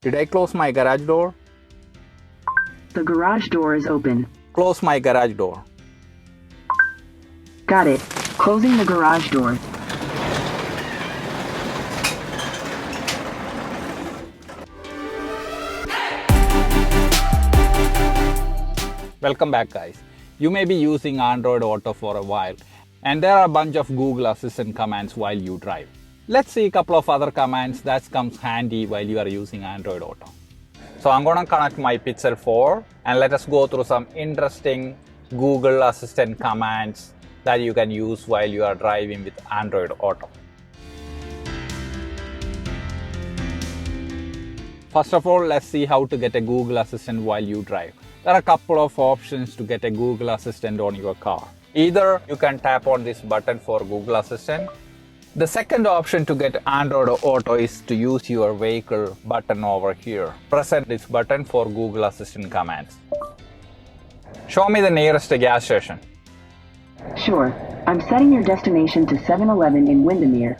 Did I close my garage door? The garage door is open. Close my garage door. Got it. Closing the garage door. Welcome back, guys. You may be using Android Auto for a while, and there are a bunch of Google Assistant commands while you drive. Let's see a couple of other commands that comes handy while you are using Android Auto. So I'm going to connect my Pixel 4 and let us go through some interesting Google Assistant commands that you can use while you are driving with Android Auto. First of all, let's see how to get a Google Assistant while you drive. There are a couple of options to get a Google Assistant on your car. Either you can tap on this button for Google Assistant. The second option to get Android Auto is to use your vehicle button over here. Press this button for Google Assistant commands. Show me the nearest gas station. Sure. I'm setting your destination to 7-Eleven in Windermere.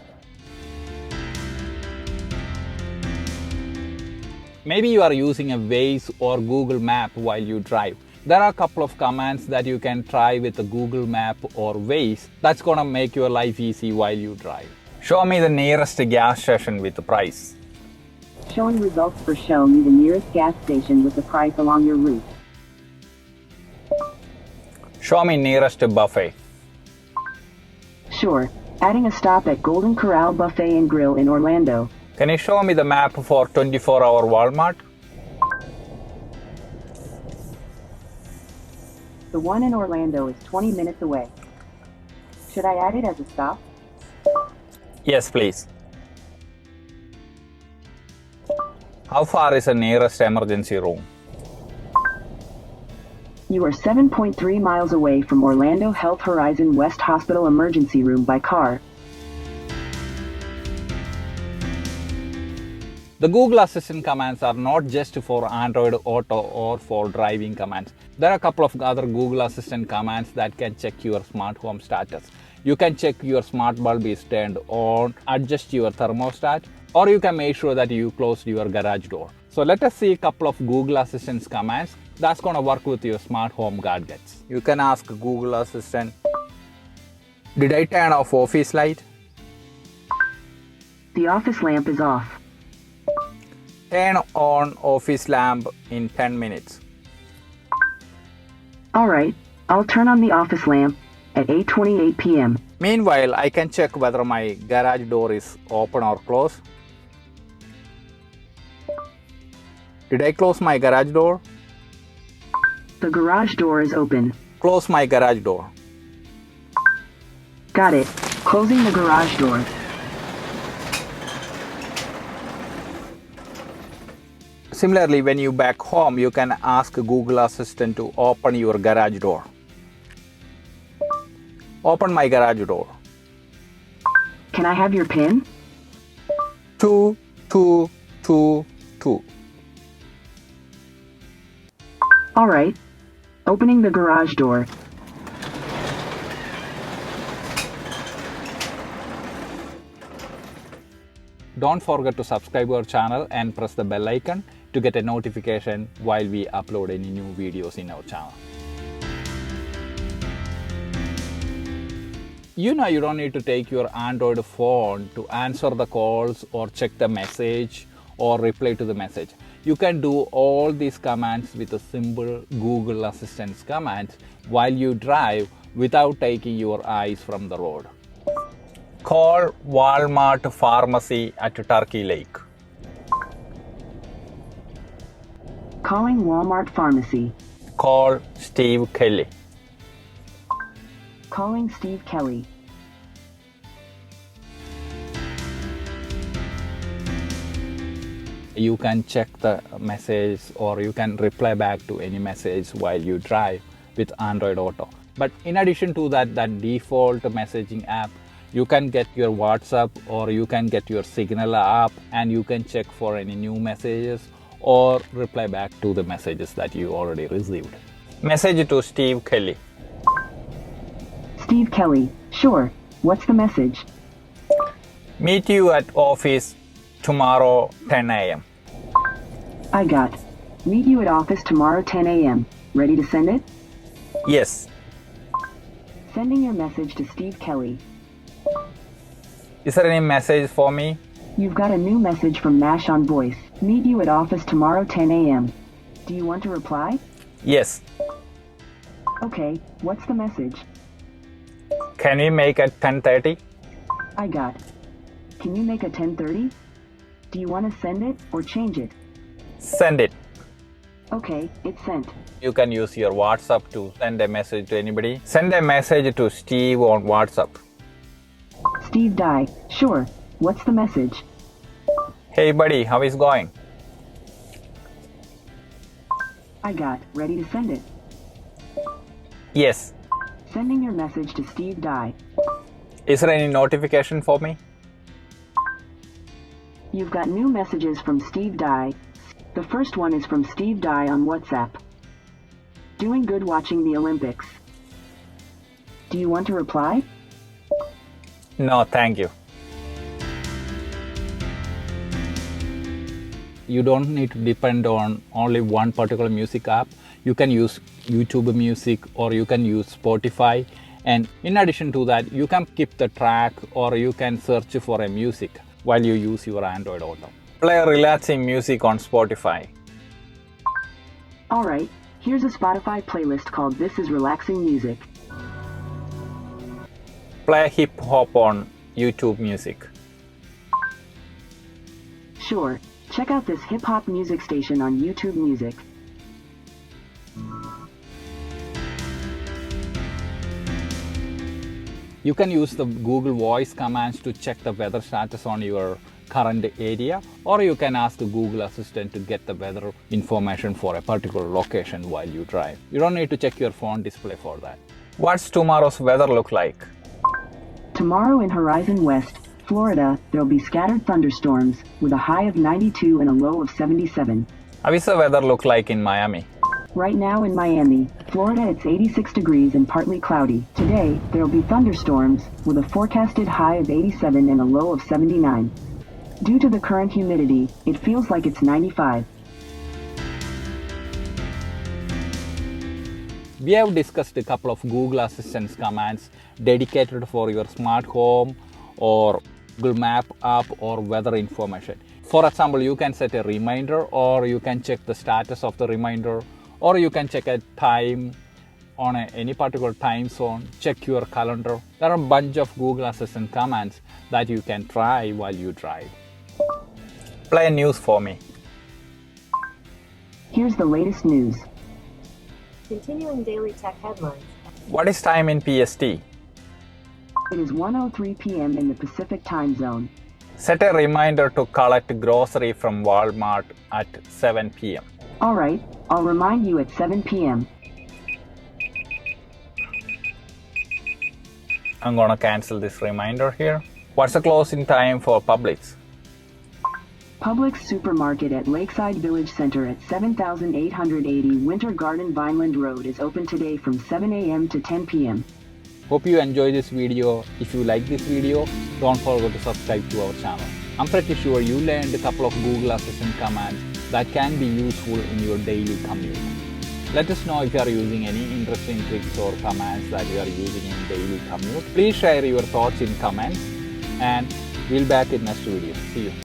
Maybe you are using a Waze or Google Map while you drive. There are a couple of commands that you can try with the Google Map or Waze that's gonna make your life easy while you drive. Show me the nearest gas station with the price. Showing results for show me the nearest gas station with the price along your route. Show me nearest buffet. Sure. Adding a stop at Golden Corral Buffet and Grill in Orlando. Can you show me the map for 24-hour Walmart? The one in Orlando is 20 minutes away. Should I add it as a stop? Yes, please. How far is the nearest emergency room? You are 7.3 miles away from Orlando Health Horizon West Hospital emergency room by car. The Google Assistant commands are not just for Android Auto or for driving commands. There are a couple of other Google Assistant commands that can check your smart home status. You can check your smart bulb is turned on, adjust your thermostat, or you can make sure that you closed your garage door. So let us see a couple of Google Assistant commands that's going to work with your smart home gadgets. You can ask Google Assistant, did I turn off office light? The office lamp is off. Turn on office lamp in 10 minutes. Alright, I'll turn on the office lamp at 8:28 p.m. Meanwhile, I can check whether my garage door is open or closed. Did I close my garage door? The garage door is open. Close my garage door. Got it. Closing the garage door. Similarly, when you back home, you can ask Google Assistant to open your garage door. Open my garage door. Can I have your PIN? 2222. Alright. Opening the garage door. Don't forget to subscribe our channel and press the bell icon to get a notification while we upload any new videos in our channel. You know you don't need to take your Android phone to answer the calls or check the message or reply to the message. You can do all these commands with a simple Google Assistant commands while you drive without taking your eyes from the road. Call Walmart Pharmacy at Turkey Lake. Calling Walmart Pharmacy. Call Steve Kelly. Calling Steve Kelly. You can check the message or you can reply back to any message while you drive with Android Auto. But in addition to that default messaging app, you can get your WhatsApp or you can get your Signal app and you can check for any new messages or reply back to the messages that you already received. Message to Steve Kelly. Steve Kelly. Sure. What's the message? Meet you at office tomorrow 10 a.m. I got. Meet you at office tomorrow 10 a.m. Ready to send it? Yes. Sending your message to Steve Kelly. Is there any message for me? You've got a new message from Mash on voice. Meet you at office tomorrow 10 a.m. Do you want to reply? Yes. Okay, what's the message? Can we make it 10:30? I got. Can you make a 10:30? Do you want to send it or change it? Send it. Okay, it's sent. You can use your WhatsApp to send a message to anybody. Send a message to Steve on WhatsApp. Steve died. Sure. What's the message? Hey buddy, how is going? I got. Ready to send it. Yes. Sending your message to Steve died. Is there any notification for me? You've got new messages from Steve Dye. The first one is from Steve Dye on WhatsApp. Doing good watching the Olympics. Do you want to reply? No, thank you. You don't need to depend on only one particular music app. You can use YouTube Music or you can use Spotify. And in addition to that, you can keep the track or you can search for a music while you use your Android Auto. Play relaxing music on Spotify. Alright, here's a Spotify playlist called This Is Relaxing Music. Play hip hop on YouTube Music. Sure, check out this hip hop music station on YouTube Music. You can use the Google Voice commands to check the weather status on your current area, or you can ask the Google Assistant to get the weather information for a particular location while you drive. You don't need to check your phone display for that. What's tomorrow's weather look like? Tomorrow in Horizon West, Florida, there'll be scattered thunderstorms with a high of 92 and a low of 77. How is the weather look like in Miami? Right now in Miami, Florida, it's 86 degrees and partly cloudy. Today, there'll be thunderstorms with a forecasted high of 87 and a low of 79. Due to the current humidity, it feels like it's 95. We have discussed a couple of Google Assistant commands dedicated for your smart home or Google Map app or weather information. For example, you can set a reminder or you can check the status of the reminder or you can check a time on any particular time zone, check your calendar. There are a bunch of Google Assistant commands that you can try while you drive. Play news for me. Here's the latest news. Continuing daily tech headlines. What is time in PST? It is 1:03 p.m. in the Pacific time zone. Set a reminder to collect grocery from Walmart at 7 p.m. Alright, I'll remind you at 7 p.m. I'm gonna cancel this reminder here. What's the closing time for Publix? Publix Supermarket at Lakeside Village Center at 7880 Winter Garden Vineland Road is open today from 7 a.m. to 10 p.m. Hope you enjoyed this video. If you like this video, don't forget to subscribe to our channel. I'm pretty sure you learned a couple of Google Assistant commands that can be useful in your daily commute. Let us know if you are using any interesting tricks or commands that you are using in daily commute. Please share your thoughts in comments and we'll be back in next video. See you.